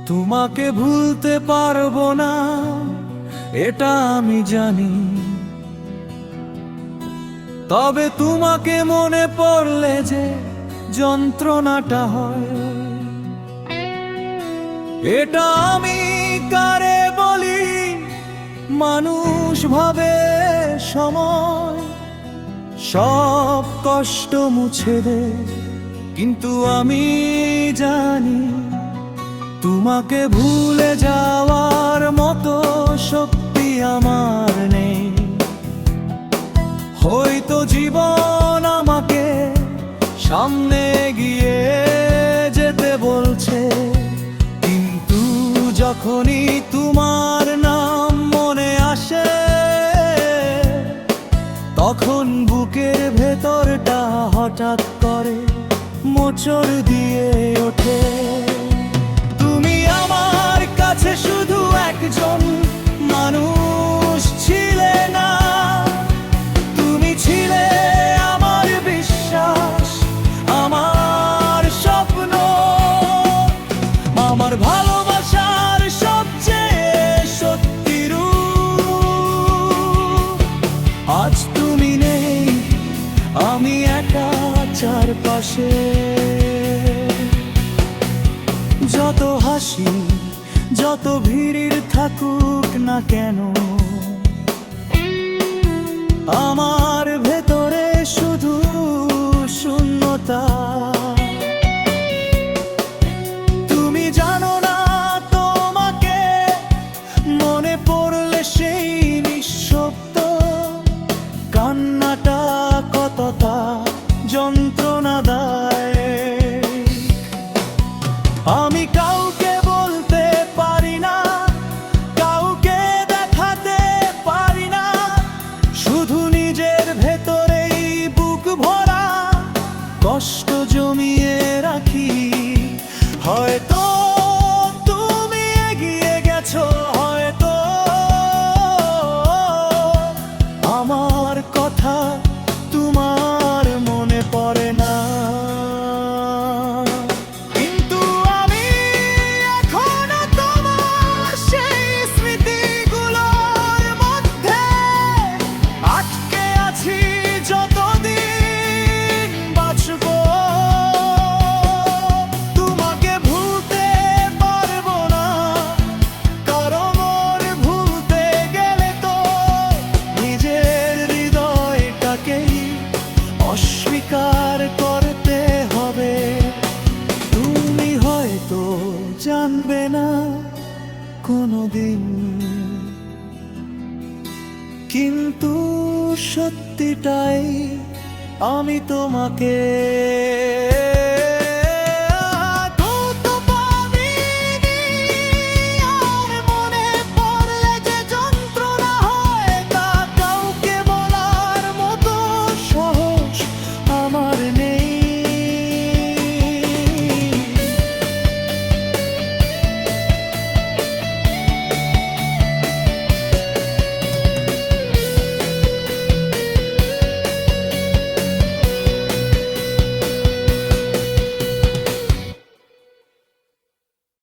তোমাকে ভুলতে পারবো না, এটা আমি জানি। তবে তোমাকে মনে পড়লে যে যন্ত্রণাটা হয়, এটা আমি কারে বলি? মানুষ ভাবে সময় সব কষ্ট মুছে দে, কিন্তু আমি জানি তোমাকে ভুলে যাওয়ার মতো শক্তি আমার নেই। হয়তো জীবন আমাকে সামনে গিয়ে যেতে বলছে, কিন্তু যখনই তোমার নাম মনে আসে, তখন বুকের ভেতরটা হঠাৎ করে মোচড় দিয়ে ওঠে। তুমি আমার কাছে শুধু একজন মানুষ ছিলে না, তুমি ছিলে আমার বিশ্বাস, আমার স্বপ্ন, আমার ভালোবাসার সবচেয়ে সত্যি রূপ। আজ তুমি নেই, আমি একা চারপাশে। যত হাসি, যত ভিড় থাকুক না কেন, আমার ভেতরে শুধু শূন্যতা। তুমি জানো না, তোমাকে মনে পড়লে সেই নিঃশব্দ কান্নাটা কতটা যন্ত্রণা দেয়। আমি কাউকে বলতে পারি না, কাউকে দেখাতে পারি না, শুধু নিজের ভেতরেই বুক ভরা কষ্ট জমিয়ে রাখি। হয়তো তুমি এগিয়ে গেছো, হয়তো আমার কথা তোমার মনে পড়ে না, কিন্তু আমি এখনো তোমার সেই স্মৃতিগুলোর মধ্যে আটকে আছি। যতদিন বাঁচবো তোমাকে ভুলতে পারবো না, কারণ ওর ভুলতে গেলে তো নিজের হৃদয়টাকেই অস্বীকার করতে হবে। তুমি হয়তো জানবে না কোনোদিন, কিন্তু সত্যিটাই আমি তোমাকে